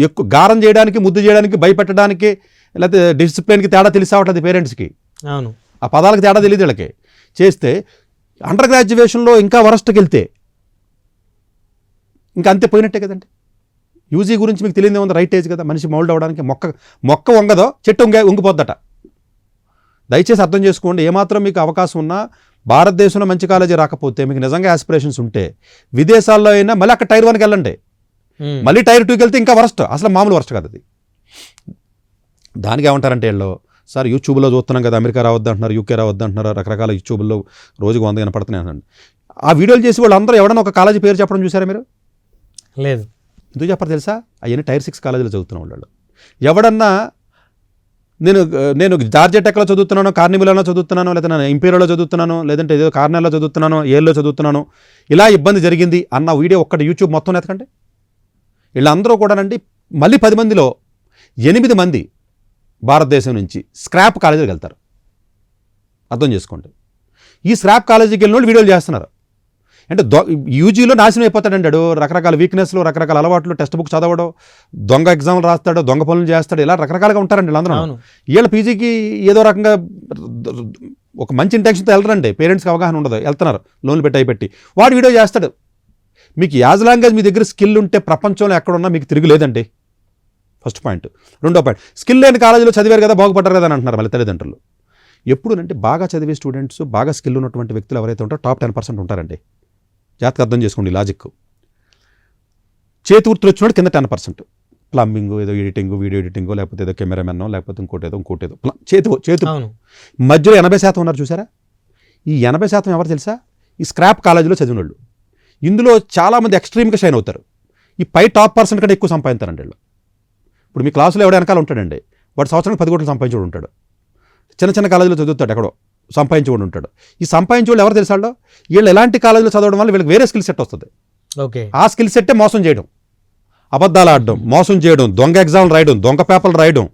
ఎక్కువ గారం చేయడానికి, ముద్దు చేయడానికి, భయపెట్టడానికి, లేకపోతే డిసిప్లిన్కి తేడా తెలిసి రావట్లేదు పేరెంట్స్కి. అవును, ఆ పదాలకు తేడా తెలియదు వీళ్ళకి. చేస్తే అండర్ గ్రాడ్యుయేషన్లో ఇంకా వరస్ట్కి వెళ్తే ఇంకా అంతే పోయినట్టే కదండి. యూజీ గురించి మీకు తెలియదే ఉంది, రైట్ ఏజ్ కదా మనిషి మౌల్డ్ అవ్వడానికి. మొక్క వంగదో చెట్టు వంగిపోద్దట. దయచేసి అర్థం చేసుకోండి, ఏమాత్రం మీకు అవకాశం ఉన్నా భారతదేశంలో మంచి కాలేజీ రాకపోతే, మీకు నిజంగా ఆస్పిరేషన్స్ ఉంటే విదేశాల్లో అయినా మళ్ళీ అక్కడ టైర్ 1కి వెళ్ళండి, మళ్ళీ టైర్ 2కి వెళ్తే ఇంకా వరస్ట్, అసలు మామూలు వరస్ట్ కాదు అది. దానికి ఏమంటారంటే వీళ్ళు, సార్ యూట్యూబ్లో చూస్తున్నాం కదా, అమెరికా రావద్దు అంటున్నారు, యూకే రావద్దు అంటున్నారు, రకరకాల యూట్యూబ్లో రోజుకు 100 కనపడుతున్నాయి అనండి. ఆ వీడియోలు చేసి వాళ్ళందరూ ఎవడన్నా ఒక కాలేజీ పేరు చెప్పడం చూసారా మీరు? లేదు. ఎందుకు చెప్పారు తెలుసా? అవన్నీ టైర్ 6 కాలేజీలో చదువుతున్న వాళ్ళు. ఎవడన్నా నేను జార్జియా టెక్లో చదువుతున్నాను, కార్నివల్లో చదువుతున్నాను, లేదా నేను ఇంపీరియల్లో చదువుతున్నాను, లేదంటే ఏదో కార్నెల్లో చదువుతున్నాను, ఏల్లో చదువుతున్నాను, ఇలా ఇబ్బంది జరిగింది అన్న వీడియో ఒక్కటి యూట్యూబ్ మొత్తం ఎతకండి. వీళ్ళందరూ కూడానండి మళ్ళీ 10 మందిలో 8 మంది భారతదేశం నుంచి స్క్రాప్ కాలేజీకి వెళ్తారు. అర్థం చేసుకోండి. ఈ స్క్రాప్ కాలేజీకి వెళ్ళిన వాళ్ళు వీడియోలు చేస్తున్నారు. అంటే యూజీలో నాశనం అయిపోతాడండి, రకరకాల వీక్నెస్లు, రకరకాల అలవాట్లు, టెక్స్ట్ బుక్ చదవడం, దొంగ ఎగ్జామ్లు రాస్తాడు, దొంగ పనులు చేస్తాడు, ఇలా రకరకాలుగా ఉంటారండి వీళ్ళందరూ. వీళ్ళ పీజీకి ఏదో రకంగా ఒక మంచి ఇంటెన్షన్తో వెళ్ళరండి, పేరెంట్స్కి అవగాహన ఉండదు, వెళ్తున్నారు లోన్లు పెట్టి వాడు వీడియో చేస్తాడు. మీకు యాజ్ లాంగ్ యాజ్ మీ దగ్గర స్కిల్ ఉంటే ప్రపంచంలో ఎక్కడున్నా మీకు తిరుగులేదండి. First point. రెండో పాయింట్, స్కిల్ లేని కాలేజీలో చదివారు కదా, బాగుపడ్డారు కదా అని అంటున్నారు మళ్ళీ తల్లిదండ్రులు. ఎప్పుడునంటే బాగా చదివే స్టూడెంట్స్, బాగా స్కిల్ ఉన్నటువంటి వ్యక్తులు ఎవరైతే ఉంటారో టాప్ 10% ఉంటారండి. జాగ్రత్తగా అర్థం చేసుకోండి లాజిక్. చేతి వృత్తులు వచ్చినోడు కింద 10%, ప్లంబింగ్, ఏదో ఎడిటింగ్, వీడియో ఎడిటింగ్, లేకపోతే ఏదో కెమెరామెన్, లేకపోతే ఇంకోటేదో చేతి మధ్యలో 80% ఉన్నారు చూసారా? ఈ 80% ఎవరు తెలుసా? ఈ స్క్రాప్ కాలేజీలో చదివిన వాళ్ళు. ఇందులో చాలామంది ఎక్స్ట్రీమ్గా షైన్ అవుతారు. ఈ పై టాప్ % కంటే ఎక్కువ సంపాదించారండి వీళ్ళు. ఇప్పుడు మీ క్లాసులో ఎవడ వెనకాల ఉంటాడండి, వాడు సంవత్సరానికి 10 కోట్లు సంపాదించేవాడు ఉంటాడు. చిన్న కాలేజీలో చదువుతాడు, ఎక్కడో సంపాదించేవాడు ఉంటాడు. ఈ సంపాదించేవాళ్ళు ఎవరు తెలుసాడో? వీళ్ళు ఎలాంటి కాలేజీలో చదవడం వల్ల వీళ్ళకి వేరే స్కిల్ సెట్ వస్తుంది. ఓకే, ఆ స్కిల్ సెట్టే మోసం చేయడం, అబద్ధాలు ఆడడం, మోసం చేయడం, దొంగ ఎగ్జామ్లు రాయడం, దొంగ పేపర్లు రాయడం,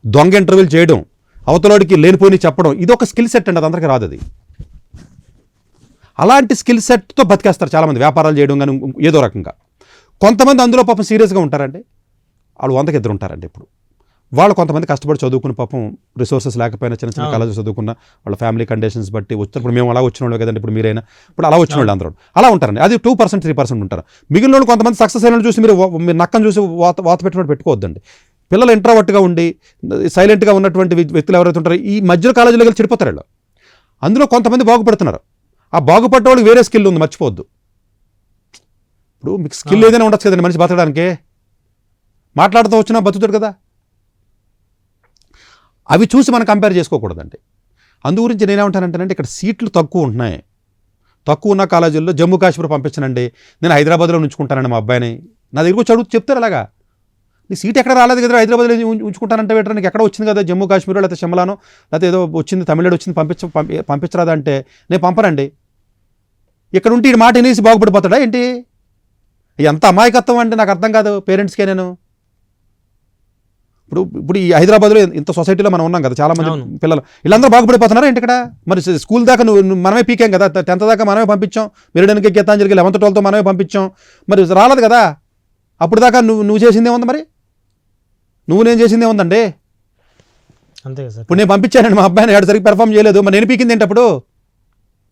దొంగ ఇంటర్వ్యూలు చేయడం, అవతలోడికి లేనిపోయి చెప్పడం. ఇది ఒక స్కిల్ సెట్ అండి, అది అందరికీ రాదు. అది అలాంటి స్కిల్ సెట్తో బతికేస్తారు చాలామంది, వ్యాపారాలు చేయడం కానీ ఏదో రకంగా. కొంతమంది అందులో పాపం సీరియస్గా ఉంటారండి, వాళ్ళు 100కి 2 ఉంటారండి. ఇప్పుడు వాళ్ళు కొంతమంది కష్టపడి చదువుకుని పాపం రిసోర్సెస్ లేకపోయినా చిన్న కాలేజీ చదువుకున్న వాళ్ళ ఫ్యామిలీ కండిషన్స్ బట్టి వచ్చినప్పుడు మేము అలా వచ్చిన వాళ్ళు కదండి, ఇప్పుడు మీరైనా ఇప్పుడు అలా వచ్చిన వాళ్ళు అందరూ అలా ఉంటారండి. అది 2% 3% ఉంటారు. మిగిలిన వాళ్ళు కొంతమంది సక్సెస్ అయిన చూసి మీరు నక్కను చూసి వాత పెట్టుకోవద్దండి. పిల్లలు ఇంట్రావర్ట్గా ఉండి సైలెంట్గా ఉన్నటువంటి వ్యక్తులు ఎవరైతే ఉంటారో ఈ మధ్యలో కాలేజీలో వెళ్ళి చెడిపోతారు వాళ్ళు. అందులో కొంతమంది బాగుపడుతున్నారు. ఆ బాగుపడ్డ వాళ్ళకి వేరే స్కిల్ ఉంది, మర్చిపోవద్దు. ఇప్పుడు మీకు స్కిల్ ఏదైనా ఉండొచ్చు కదండి మనిషి బతకడానికి, మాట్లాడుతూ వచ్చినా బతుకుతాడు కదా. అవి చూసి మనం కంపేర్ చేసుకోకూడదండి. అందు గురించి నేనేమంటానంటేనంటే, ఇక్కడ సీట్లు తక్కువ ఉంటున్నాయి. తక్కువ ఉన్న కాలేజీల్లో జమ్మూ కాశ్మీర్ పంపించానండి, నేను హైదరాబాద్లో ఉంచుకుంటానండి మా అబ్బాయిని. నా దగ్గర వచ్చి అడుగు చెప్తారు అలాగా, నీ సీట్ ఎక్కడ రాలేదు కదా, హైదరాబాద్లో ఉంచుకుంటానంటే పెట్టరా, నీకు ఎక్కడ వచ్చింది కదా జమ్మూ కాశ్మీర్, లేకపోతే షిమ్లానో, లేకపోతే ఏదో వచ్చింది తమిళనాడు వచ్చింది పంపించరాదంటే నేను పంపనండి. ఇక్కడ ఉంటే ఈ మాట వినేసి బాగుపడిపోతాడా ఏంటి? ఎంత అమాయకత్వం అంటే నాకు అర్థం కాదు పేరెంట్స్కే. నేను ఇప్పుడు ఈ హైదరాబాద్లో ఇంత సొసైటీలో మనం ఉన్నాం కదా, చాలామంది పిల్లలు వీళ్ళందరూ బాగుపడిపోతున్నారా ఏంటి ఇక్కడ? మరి స్కూల్ దాకా మనమే పీకాం కదా, 10th దాకా మనమే పంపించాం, మెరిడన్కి గీతాంజలికి 11th 12th మనమే పంపించాం, మరి రాలేదు కదా. అప్పుడు దాకా నువ్వు చేసిందే ఉంది, మరి నేను చేసిందే ఉందండి. అంతే కదా. ఇప్పుడు నేను పంపించానండి మా అబ్బాయిని, ఎక్కడ సరిగ్గా పెర్ఫామ్ చేయలేదు, మరి నేను పీకింది ఏంటి? అప్పుడు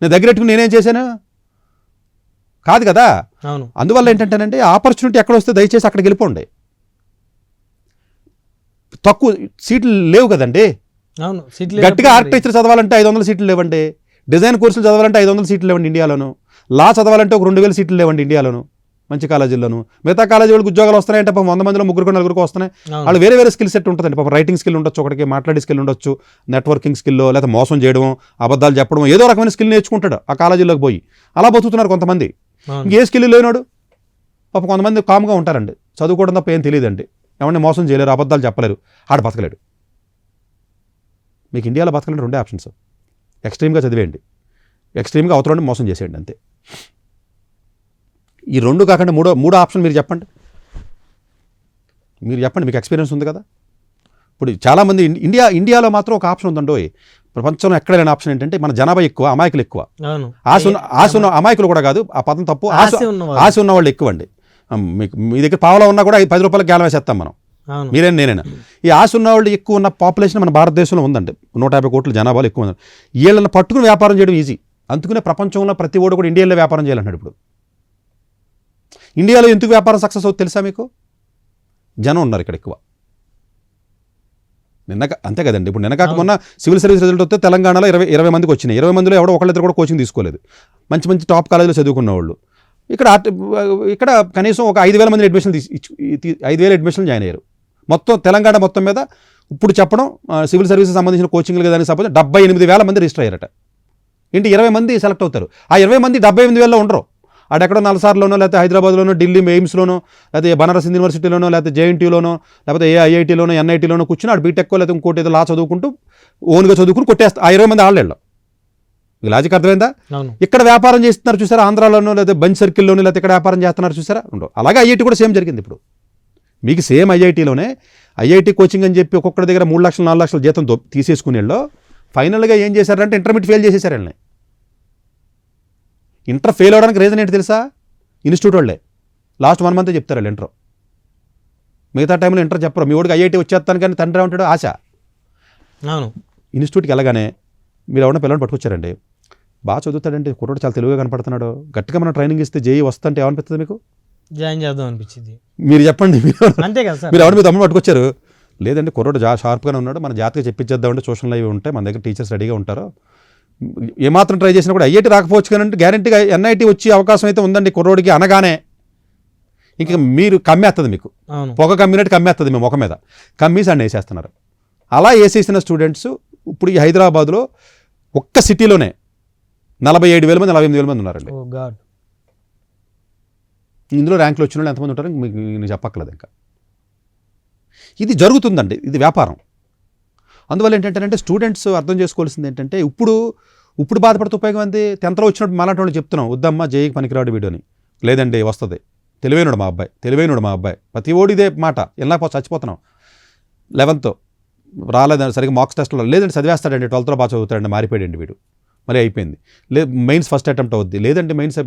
నేను దగ్గరెట్టుకుని నేనేం చేశాను? కాదు కదా. అందువల్ల ఏంటంటేనండి, ఆపర్చునిటీ ఎక్కడ వస్తే దయచేసి అక్కడికి వెళ్ళిపోండి. తక్కువ సీట్లు లేవు కదండి. గట్టిగా ఆర్కిటెక్చర్ చదవాలంటే 500 సీట్లు లేవండి, డిజైన్ కోర్సులు చదవాలంటే 500 సీట్లు లేవండి ఇండియాలోను. లా చదవాలంటే ఒక 2000 సీట్లు లేవండి ఇండియాలోను మంచి కాలేజీల్లోను. మిగతా కాలేజీ వాళ్ళకి ఉద్యోగాలు వస్తున్నాయంటే 100 మందిలో 3-4 వస్తున్నాయి. వాళ్ళు వేరే వేరే స్కిల్ సెట్ ఉంటుందండి. పాపం రైటింగ్ స్కిల్ ఉండొచ్చు, ఒకటికి మాట్లాడే స్కిల్ ఉండొచ్చు, నెట్వర్కింగ్ స్కిల్లో, లేదా మోసం చేయడం, అబద్ధాలు చెప్పడం, ఏదో రకమైన స్కిల్ నేర్చుకుంటాడు ఆ కాలేజీలోకి పోయి. అలా బతుకుతున్నారు కొంతమంది. ఇంకే స్కిల్ లేనాడు పాపం కొంతమంది కామ్గా ఉంటారండి, చదువుకోవడం తప్ప ఏం తెలియదండి, ఎవరిని మోసం చేయలేరు, అబద్ధాలు చెప్పలేరు, ఆడు బతకలేడు. మీకు ఇండియాలో బతకలేండి 2 ఆప్షన్స్. ఎక్స్ట్రీమ్గా చదివేయండి, ఎక్స్ట్రీమ్గా అవతలని మోసం చేసేయండి, అంతే. ఈ 2 కాకుండా మూడో ఆప్షన్ మీరు చెప్పండి. మీకు ఎక్స్పీరియన్స్ ఉంది కదా. ఇప్పుడు చాలామంది ఇండియాలో మాత్రం ఒక ఆప్షన్ ఉందండో, ప్రపంచంలో ఎక్కడ లేని ఆప్షన్ ఏంటంటే మన జనాభా ఎక్కువ, అమాయకులు ఎక్కువ. ఆశ ఉన్న అమాయకులు కూడా కాదు, ఆ పదం తప్పు, ఆశ ఉన్న వాళ్ళు ఎక్కువ అండి. మీకు మీ దగ్గర పావలా ఉన్నా కూడా 10 రూపాయలకు గేలం వేసేస్తాం మనం, నేనైనా. ఈ ఆశ ఉన్న వాళ్ళు ఎక్కువ ఉన్న పాపులేషన్ మన భారతదేశంలో ఉందండి. 150 కోట్ల జనాభాలు ఎక్కువ ఉంది. వీళ్ళని పట్టుకుని వ్యాపారం చేయడం ఈజీ. అందుకనే ప్రపంచంలో ప్రతి ఓడు కూడా ఇండియాలో వ్యాపారం చేయాలన్నాడు. ఇప్పుడు ఇండియాలో ఎందుకు వ్యాపారం సక్సెస్ అవుతుంది తెలుసా మీకు? జనం ఉన్నారు ఇక్కడ ఎక్కువ. అంతే కదండి. ఇప్పుడు నిన్నకాక మొన్న సివిల్ సర్వీస్ రిజల్ట్ వస్తే తెలంగాణలో 20 మందికి వచ్చినాయి. 20 మందిలో ఎవడో ఒకళ్ళిద్దరు కూడా కోచింగ్ తీసుకోలేదు. మంచి మంచి టాప్ కాలేజీలో చదువుకున్న వాళ్ళు. ఇక్కడ కనీసం ఒక 5,000 మంది 5,000 అడ్మిషన్లు జాయిన్ అయ్యారు. మొత్తం తెలంగాణ మొత్తం మీద ఇప్పుడు చెప్పడం సివిల్ సర్వీసెస్ సంబంధించిన కోచింగ్లు దానికి సంబంధించి 78,000 మంది రిజిస్టర్ అయ్యారట. ఏంటి 20 మంది సెలెక్ట్ అవుతారు. ఆ 20 మంది 78,000లో ఉండరు. ఆడెక్కడో నల్సార్లోనో, లేకపోతే హైదరాబాద్లోనో, ఢిల్లీ ఎయిమ్స్లోనో, లేకపోతే బనారస్ యూనివర్సిటీలోనో, లేకపోతే జేఎన్టీలోనో, లేకపోతే ఐఐటీలోనో, ఎన్ఐటీలోనో కూర్చుని ఆడు బీటెక్కో లేకపోతే ఇంకోటి ఏదో లా చదువుకుంటూ ఓన్గా చదువుకుని కొట్టేస్తారు. ఆ 20 మంది ఆడలేళ్ళం. ఈ లాజిక్ అర్థమైందా? ఇక్కడ వ్యాపారం చేస్తున్నారు చూసారా, ఆంధ్రాలోనో లేదా బంచ్ సర్కిల్లోనో, లేకపోతే ఇక్కడ వ్యాపారం చేస్తున్నారు చూసారా, ఉండవు. అలాగే ఐఐటీ కూడా సేమ్ జరిగింది. ఇప్పుడు మీకు సేమ్ ఐఐటీలోనే ఐఐటీ కోచింగ్ అని చెప్పి ఒక్కొక్కటి దగ్గర 3 లక్షలు 4 లక్షల జీతం తీసేసుకునేళ్ళు ఫైనల్గా ఏం చేశారంటే ఇంటర్మీడియట్ ఫెయిల్ చేసేసారు వీళ్ళని. ఇంటర్ ఫెయిల్ అవడానికి రీజన్ ఏంటి తెలుసా? ఇన్స్టిట్యూట్ వాళ్ళే లాస్ట్ 1 మంత్ చెప్తారు వాళ్ళు ఇంటర్. మిగతా టైంలో ఇంటర్ చెప్పరు. మీ వాడికి ఐఐటీ వచ్చేస్తాను కానీ తండ్రి ఉంటాడు ఆశ. ఇన్స్టిట్యూట్కి వెళ్ళగానే మీరు ఎవరైనా పిల్లల్ని పట్టుకొచ్చారండి, బాగా చదువుతాడంటే కుర్రోడు చాలా తెలుగుగా కనపడుతున్నాడు, గట్టిగా మనం ట్రైనింగ్ ఇస్తే జేఈ వస్తుంటే ఏమనిపిస్తుంది మీకు? జాయిన్ చేద్దాం అనిపించింది. మీరు చెప్పండి. అంతే కదా సార్. మీరు ఎవరు మీ తమ్ముడు పట్టుకొచ్చారు, లేదండి కుర్రోడు షార్ప్గానే ఉన్నాడు, మన జాతికి చెప్పించేద్దామంటే ట్యూషన్లు అవి ఉంటాయి, మన దగ్గర టీచర్స్ రెడీగా ఉంటారు, ఏమాత్రం ట్రై చేసినా కూడా ఐఐటీ రాకపోవచ్చు కానీ గ్యారెంటీగా ఎన్ఐటీ వచ్చే అవకాశం అయితే ఉందండి కుర్రోడికి అనగానే ఇంక మీరు కమ్మేస్తుంది, మీకు పొగ కమ్మినట్టు కమ్మేస్తుంది మీ ముఖం మీద, కమ్మీసి అన్నీ వేసేస్తున్నారు. అలా వేసేసిన స్టూడెంట్స్ ఇప్పుడు ఈ హైదరాబాద్లో ఒక్క సిటీలోనే 47,000 మంది 48,000 మంది ఉన్నారండి. ఇందులో ర్యాంకులు వచ్చిన వాళ్ళు ఎంతమంది ఉంటారో మీకు నేను చెప్పక్కర్లేదు. ఇంకా ఇది జరుగుతుందండి, ఇది వ్యాపారం. అందువల్ల ఏంటంటే స్టూడెంట్స్ అర్థం చేసుకోవాల్సింది ఏంటంటే ఇప్పుడు బాధపడితే ఉపయోగం అంది. 10th వచ్చినప్పుడు మళ్ళీ వాళ్ళు చెప్తున్నాం వద్దమ్మా జేఈకి పనికిరాడు వీడియోని, లేదండి వస్తుంది, తెలివైనడు మా అబ్బాయి, ప్రతి ఓడి ఇదే మాట, వెళ్ళకపోతే చచ్చిపోతున్నాం. 11th రాలేదండి సరిగ్గా మార్క్స్ టెస్ట్లో, లేదంటే చదివేస్తాడండి 12th బాగా చదువుతాడండి, మారిపోయాడండి వీడు, మళ్ళీ అయిపోయింది. మెయిన్స్ ఫస్ట్ అటెంప్ట్ అవుద్ది, లేదంటే మెయిన్స్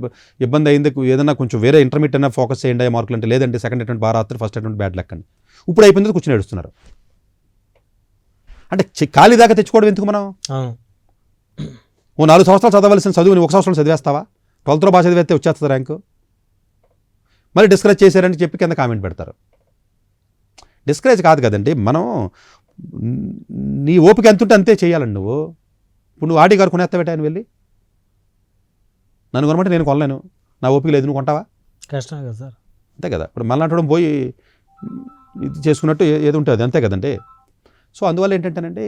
ఇబ్బంది అయింది, ఏదైనా కొంచెం వేరే ఇంటర్మీడియట్ అయినా ఫోకస్ చేయండి మార్కులు అంటే, లేదంటే సెకండ్ అటెంప్ట్ బాగా రాత్రి, ఫస్ట్ అటెంప్ట్ బ్యాడ్ లెక్కండి. ఇప్పుడు అయిపోయింది కూర్చొని ఏడుస్తున్నారు. అంటే ఖాళీ దాకా తెచ్చుకోవడం ఎందుకు మనం? ఓ 4 సంవత్సరాలు చదవలసిన చదువుని 1 సంవత్సరం చదివేస్తావా? 12th బాగా చదివేస్తే వచ్చేస్తుంది ర్యాంకు. మళ్ళీ డిస్కరేజ్ చేశారని చెప్పి కింద కామెంట్ పెడతారు. డిస్కరేజ్ కాదు కదండి, మనం నీ ఓపిక ఎంత ఉంటే అంతే చేయాలండి. ఇప్పుడు నువ్వు ఆడి గారు కొనేస్తావేట ఆయన వెళ్ళి, నన్ను కొనమంటే నేను కొనలేను, నా ఓపిక లేదు, నువ్వు కొంటావా? కష్టం కదా సార్. అంతే కదా. ఇప్పుడు మళ్ళీ అంటడం పోయి ఇది చేసుకున్నట్టు ఏది ఉంటుంది, అంతే కదండి. సో అందువల్ల ఏంటంటేనంటే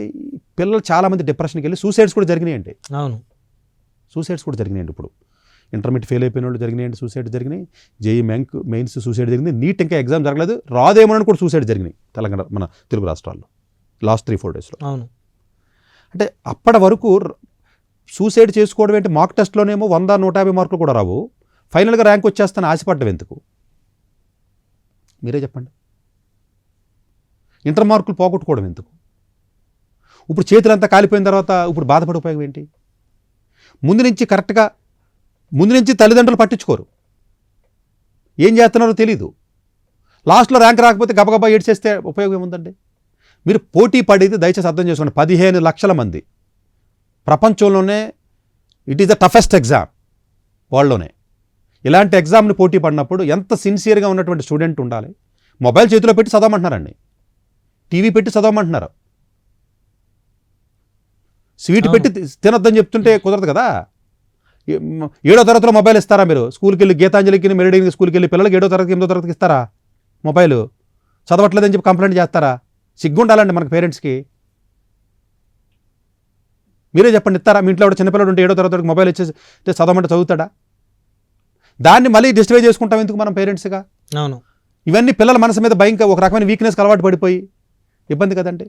పిల్లలు చాలామంది డిప్రెషన్కి వెళ్ళి సూసైడ్స్ కూడా జరిగినాయండి. అవును, సూసైడ్స్ కూడా జరిగినాయండి. ఇప్పుడు ఇంటర్మీడియట్ ఫెయిల్ అయిపోయిన వాళ్ళు జరిగినాయండి, సూసైడ్ జరిగినాయి. జేఈ మెయిన్స్ సూసైడ్ జరిగింది. నీట్ ఇంకా ఎగ్జామ్ జరగలేదు, రాదేమోనని కూడా సూసైడ్ జరిగినాయి తెలంగాణ మన తెలుగు రాష్ట్రాల్లో లాస్ట్ 3-4 డేస్లో. అవును. అంటే అప్పటి వరకు సూసైడ్ చేసుకోవడం ఏంటి, మాక్ టెస్ట్లోనేమో 100-150 మార్కులు కూడా రావు, ఫైనల్గా ర్యాంక్ వచ్చేస్తాను ఆశపడ్డం ఎందుకు మీరే చెప్పండి? ఇంటర్ మార్కులు పోగొట్టుకోవడం ఎందుకు? ఇప్పుడు చేతులంతా కాలిపోయిన తర్వాత ఇప్పుడు బాధపడే ఉపయోగం ఏంటి? ముందు నుంచి తల్లిదండ్రులు పట్టించుకోరు, ఏం చేస్తున్నారో తెలీదు. లాస్ట్లో ర్యాంక్ రాకపోతే గబగబా ఏడ్చేస్తే ఉపయోగం ఏముందండి? మీరు పోటీ పడేది దయచేసి అర్థం చేసుకోండి. 15 లక్షల మంది ప్రపంచంలోనే it is the toughest exam వరల్డ్లోనే. ఇలాంటి ఎగ్జామ్ని పోటీ పడినప్పుడు ఎంత సిన్సియర్గా ఉన్నటువంటి స్టూడెంట్ ఉండాలి. మొబైల్ చేతిలో పెట్టి చదవమంటున్నారండి, టీవీ పెట్టి చదవమంటున్నారు. స్వీట్ పెట్టి తినొద్దని చెప్తుంటే కుదరదు కదా. 7వ తరగతిలో మొబైల్ ఇస్తారా మీరు? స్కూల్కి వెళ్ళి గీతాంజలికి మెరిడీకి స్కూల్కి వెళ్ళి పిల్లలకి 7వ తరగతి 8వ తరగతికి ఇస్తారా మొబైల్? చదవట్లేదని చెప్పి కంప్లైంట్ చేస్తారా? సిగ్గుండాలండి మనకు పేరెంట్స్కి. మీరే చెప్పండి, ఇస్తారా? మీ ఇంట్లో కూడా చిన్నపిల్లడు ఉంటే 7వ తరగతికి మొబైల్ ఇచ్చేసి చదవమంటే చదువుతాడా? దాన్ని మళ్ళీ డిస్ట్రై చేసుకుంటాం ఎందుకు మనం పేరెంట్స్గా? అవును. ఇవన్నీ పిల్లల మనసు మీద భయంకర ఒక రకమైన వీక్నెస్కి అలవాటు పడిపోయి ఇబ్బంది కదండి.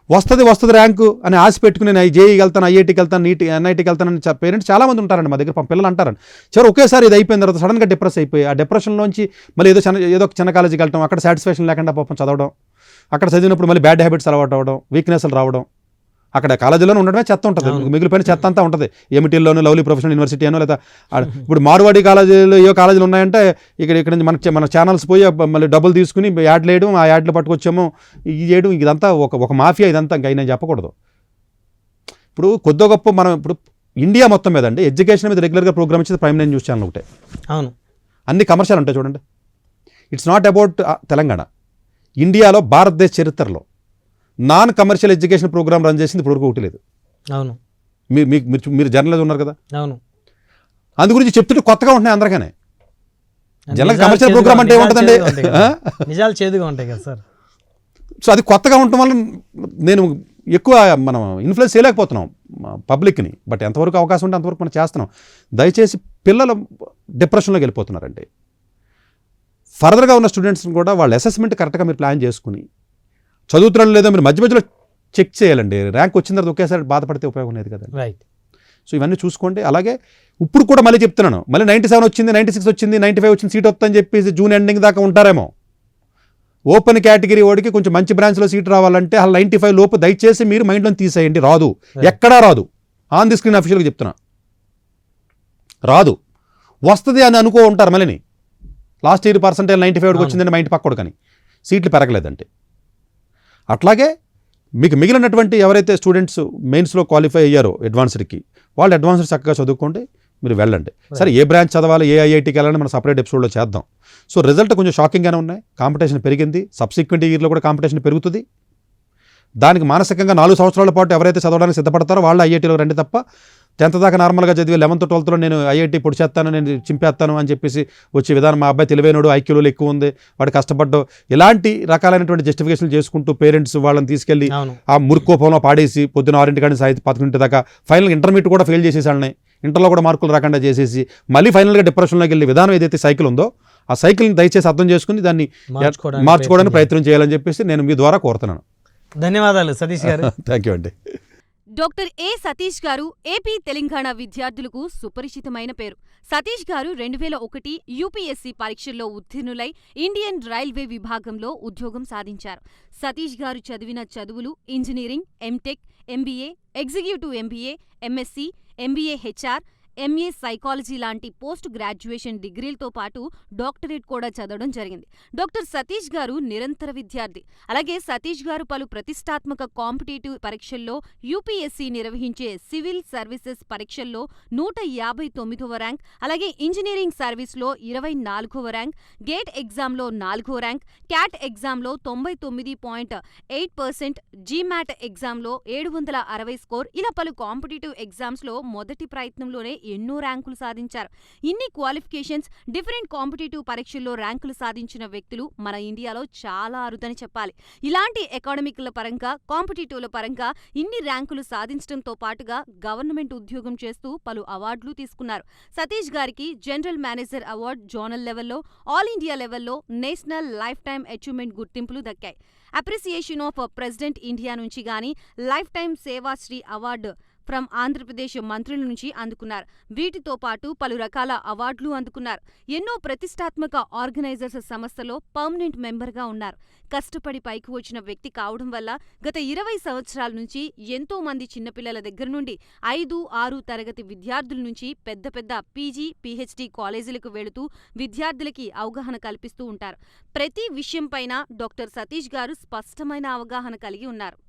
వస్తుంది ర్యాంకు అని ఆశ పెట్టుకుని నేను జేఈకి వెళ్తాను, ఐఐటీకి వెళ్తాను, ఎన్ఐటీకి వెళ్తానని పేరెంట్స్ చాలామంది ఉంటారండి మా దగ్గర. పిల్లలు అంటారండి చివరి ఒకేసారి ఇది అయిపోయిన తర్వాత సడన్గా డిప్రెస్ అయిపోయి ఆ డిప్రెషన్లోంచి మళ్ళీ ఏదో ఒక చిన్న కాలేజీకి వెళ్ళటం, అక్కడ సాటిస్ఫాక్షన్ లేకుండా పాపం చదవడం, అక్కడ చదివినప్పుడు మళ్ళీ బ్యాడ్ హ్యాబిట్స్ అలవాటు అవ్వడం, వీక్నెస్లు రావడం. అక్కడ కాలేజీలోనే ఉండడమే చెత్త ఉంటుంది, మిగిలిపోయిన చెత్త అంతా ఉంటుంది. ఎంటీలోనూ లవ్లీ ప్రొఫెషనల్ యూనివర్సిటీ అనో లేదా ఇప్పుడు మార్వాడి కాలేజీలు ఏ కాలేజీలు ఉన్నాయంటే ఇక్కడ నుంచి మన ఛానల్స్ పోయి మళ్ళీ డబ్బులు తీసుకుని యాడ్లు వేయడం, ఆ యాడ్లు పట్టుకొచ్చాము ఇది చేయడం, ఇదంతా ఒక మాఫియా ఇదంతా. ఇంకా నేను చెప్పకూడదు. ఇప్పుడు కొద్ది గొప్ప మనం ఇప్పుడు ఇండియా మొత్తం మీద అండి ఎడ్యుకేషన్ మీద రెగ్యులర్గా ప్రోగ్రామ్ ఇచ్చేది ప్రైమ్ 9 న్యూస్ ఛానల్ ఒకటే. అవును. అన్ని కమర్షియల్ ఉంటాయి చూడండి. It's not about Telangana. ఇండియాలో భారతదేశ చరిత్రలో non commercial education program run చేసింది ఇప్పటివరకు ఒకటి లేదు. అవును. మీరు జర్నలిస్ట్ ఉన్నారు కదా, అవును. అందు గురించి చెప్తుంటే కొత్తగా ఉంటున్నాయి అందరికనే. జనరల్ కమర్షియల్ ప్రోగ్రామ్ అంటే ఏముంటుందండి? నిజాలు చేదుగా ఉంటాయి కదా సార్. సో అది కొత్తగా ఉండటం వల్ల నేను ఎక్కువ మనం ఇన్ఫ్లుయెన్స్ చేయలేకపోతున్నాం పబ్లిక్ని. బట్ ఎంతవరకు అవకాశం ఉంటే అంతవరకు మనం చేస్తున్నాం. దయచేసి పిల్లలు డిప్రెషన్లోకి వెళ్ళిపోతున్నారండి. ఫర్దర్గా ఉన్న స్టూడెంట్స్ని కూడా వాళ్ళ అసెస్మెంట్ కరెక్ట్గా మీరు ప్లాన్ చేసుకుని చదువుతున్నాడు లేదో మీరు మధ్య మధ్యలో చెక్ చేయాలండి. ర్యాంక్ వచ్చిన తర్వాత ఒకేసారి బాధపడితే ఉపయోగం లేదు కదండి. రైట్. సో ఇవన్నీ చూసుకోండి. అలాగే ఇప్పుడు కూడా మళ్ళీ చెప్తున్నాను, మళ్ళీ 97 వచ్చింది, 96 వచ్చింది, 95 వచ్చింది, సీట్ వస్తుందని చెప్పేసి జూన్ ఎండింగ్ దాకా ఉంటారేమో. ఓపెన్ కేటగిరీ వాడికి కొంచెం మంచి బ్రాంచ్లో సీట్ రావాలంటే అలా 95 లోపు దయచేసి మీరు మైండ్లో తీసేయండి. రాదు, ఎక్కడా రాదు. ఆన్ ది స్క్రీన్ అఫీషియల్గా చెప్తున్నా, రాదు. వస్తుంది అని అనుకో ఉంటారు మళ్ళీ. లాస్ట్ ఇయర్ పర్సెంటేజ్ 95 వచ్చిందంటే మా ఇంటి పక్కడు కానీ సీట్లు పెరగలేదంటే. అట్లాగే మీకు మిగిలినటువంటి ఎవరైతే స్టూడెంట్స్ మెయిన్స్లో క్వాలిఫై అయ్యారో అడ్వాన్స్డ్కి, వాళ్ళు అడ్వాన్స్డ్ చక్కగా చదువుకోండి, మీరు వెళ్ళండి. సరే ఏ బ్రాంచ్ చదవాలి, ఏ ఐఐటీకి వెళ్ళాలని మనం సపరేట్ ఎపిసోడ్లో చేద్దాం. సో రిజల్ట్ కొంచెం షాకింగ్గానే ఉన్నాయి. కాంపిటీషన్ పెరిగింది. సబ్సిక్వెంట్ ఇయర్లో కూడా కాంపిటీషన్ పెరుగుతుంది. దానికి మానసికంగా 4 సంవత్సరాల పాటు ఎవరైతే చదవడానికి సిద్ధపడతారో వాళ్ళు ఐఐటీలో రండి తప్ప 10th దాకా నార్మల్గా చదివి 11th 12thలో నేను ఐఐటీ పొడి చేస్తాను, నేను చింపేస్తాను అని చెప్పేసి వచ్చే విధానం. మా అబ్బాయి తెలివైనడు, ఐక్యూలో ఎక్కువ ఉంది, వాడు కష్టపడ్డాడు, ఇలాంటి రకాలైనటువంటి జస్టిఫికేషన్లు చేసుకుంటూ పేరెంట్స్ వాళ్ళని తీసుకెళ్ళి ఆ మురుకోపంలో పాడేసి పొద్దున 6 కానీ సాయంత్రం 11 దాకా ఫైనల్ ఇంటర్మీడియట్ కూడా ఫెయిల్ చేసేసాళ్ళని, ఇంటర్లో కూడా మార్కులు రాకుండా చేసేసి మళ్ళీ ఫైనల్గా డిప్రెషన్లోకి వెళ్ళే విధానం ఏదైతే సైకిల్ ఉందో ఆ సైకిల్ని దయచేసి అర్థం చేసుకుని దాన్ని మార్చుకోవడానికి ప్రయత్నం చేయాలని చెప్పేసి నేను మీ ద్వారా కోరుతున్నాను. ధన్యవాదాలు సతీష్ గారు. థ్యాంక్ యూ అండి. డాక్టర్ ఏ సతీష్ గారు ఏపీ తెలంగాణ విద్యార్థులకు సుపరిచితమైన పేరు. సతీష్ గారు 2001 యూపీఎస్సీ పరీక్షల్లో ఉత్తీర్ణులై ఇండియన్ రైల్వే విభాగంలో ఉద్యోగం సాధించారు. సతీష్ గారు చదివిన చదువులు engineering, MTech, MBA, executive MBA, MSc, MBA HR, MA psychology లాంటి పోస్ట్ గ్రాడ్యుయేషన్ డిగ్రీలతో పాటు డాక్టరేట్ కూడా చదవడం జరిగింది. డాక్టర్ సతీష్ గారు నిరంతర విద్యార్థి. అలాగే సతీష్ గారు పలు ప్రతిష్టాత్మక కాంపిటేటివ్ పరీక్షల్లో యూపీఎస్సీ నిర్వహించే సివిల్ సర్వీసెస్ పరీక్షల్లో 159వ ర్యాంక్, అలాగే ఇంజనీరింగ్ సర్వీస్లో 24వ ర్యాంక్, గేట్ ఎగ్జామ్లో 4వ ర్యాంక్, క్యాట్ ఎగ్జామ్లో 99.8%, జీమాట్ ఎగ్జామ్లో 760 స్కోర్, ఇలా పలు కాంపిటేటివ్ ఎగ్జామ్స్లో మొదటి ప్రయత్నంలోనే ఎన్నో ర్యాంకులు సాధించారు. ఇన్ని క్వాలిఫికేషన్స్, డిఫరెంట్ కాంపిటేటివ్ పరీక్షల్లో ర్యాంకులు సాధించిన వ్యక్తులు మన ఇండియాలో చాలా అరుదని చెప్పాలి. ఇలాంటి అకాడమిక్ల పరంగా, కాంపిటేటివ్ల పరంగా ఇన్ని ర్యాంకులు సాధించడంతో పాటుగా గవర్నమెంట్ ఉద్యోగం చేస్తూ పలు అవార్డులు తీసుకున్నారు. సతీష్ గారికి జనరల్ మేనేజర్ అవార్డు జోనల్ లెవెల్లో, ఆల్ ఇండియా లెవెల్లో నేషనల్ లైఫ్ టైమ్ అచీవ్మెంట్ గుర్తింపులు దక్కాయి. అప్రిసియేషన్ ఆఫ్ ప్రెసిడెంట్ ఇండియా నుంచి గానీ life time Seva Sri award from Andhra Pradesh మంత్రుల నుంచి అందుకున్నారు. వీటితో పాటు పలు రకాల అవార్డులు అందుకున్నారు. ఎన్నో ప్రతిష్టాత్మక ఆర్గనైజర్స్ సంస్థలో పర్మనెంట్ మెంబర్గా ఉన్నారు. కష్టపడి పైకి వచ్చిన వ్యక్తి కావడం వల్ల గత 20 సంవత్సరాల నుంచి ఎంతో మంది చిన్నపిల్లల దగ్గర నుండి 5, 6 తరగతి విద్యార్థుల నుంచి పెద్ద పెద్ద పీజీ, పీహెచ్డీ కాలేజీలకు వెళుతూ విద్యార్థులకి అవగాహన కల్పిస్తూ ఉంటారు. ప్రతి విషయంపైన డాక్టర్ సతీష్ గారు స్పష్టమైన అవగాహన కలిగి ఉన్నారు.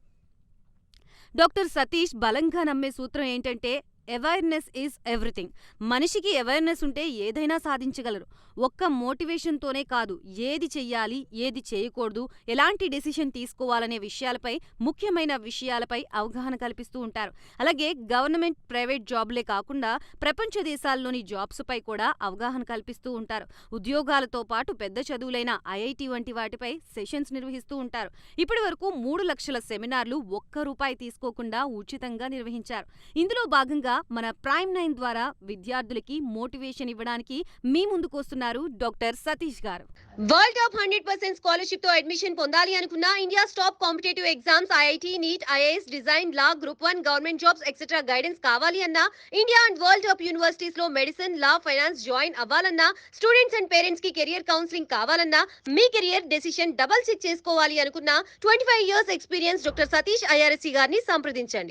డాక్టర్ సతీష్ బలంగా నమ్మే సూత్రం ఏంటంటే అవేర్నెస్ ఈజ్ ఎవ్రీథింగ్. మనిషికి అవేర్నెస్ ఉంటే ఏదైనా సాధించగలరు. ఒక్క మోటివేషన్తోనే కాదు, ఏది చెయ్యాలి, ఏది చేయకూడదు, ఎలాంటి డెసిషన్ తీసుకోవాలనే విషయాలపై, ముఖ్యమైన విషయాలపై అవగాహన కల్పిస్తూ ఉంటారు. అలాగే గవర్నమెంట్, ప్రైవేట్ జాబులే కాకుండా ప్రపంచ దేశాల్లోని జాబ్స్ పై కూడా అవగాహన కల్పిస్తూ ఉంటారు. ఉద్యోగాలతో పాటు పెద్ద చదువులైన ఐఐటి వంటి వాటిపై సెషన్స్ నిర్వహిస్తూ ఉంటారు. ఇప్పటి వరకు 3 లక్షల సెమినార్లు ఒక్క రూపాయి తీసుకోకుండా ఉచితంగా నిర్వహించారు. ఇందులో భాగంగా మన ప్రైమ్ 9 ద్వారా విద్యార్థులకి మోటివేషన్ ఇవ్వడానికి మీ ముందుకు వస్తున్నారు డాక్టర్ సతీష్ గారు. వరల్డ్ టాప్ 100% స్కాలర్షిప్ తో అడ్మిషన్ పొందాలి అనుకున్నా India top competitive exams IIT, NEET, IAS, design, law, group 1, government jobs etcetera guidance కావాలి అన్నా, India and world top universities లో మెడిసిన్, లా, ఫైనాన్స్ జాయిన్ అవ్వాలన్నా, స్టూడెంట్స్ అండ్ పేరెంట్స్ కి కెరియర్ కౌన్సిలింగ్ కావాలన్నా, మీ కెరియర్ డెసిషన్ డబుల్ చెక్ చేసుకోవాలి అనుకున్నా 25 years experience doctor Satish IRSC గారిని సంప్రదించండి.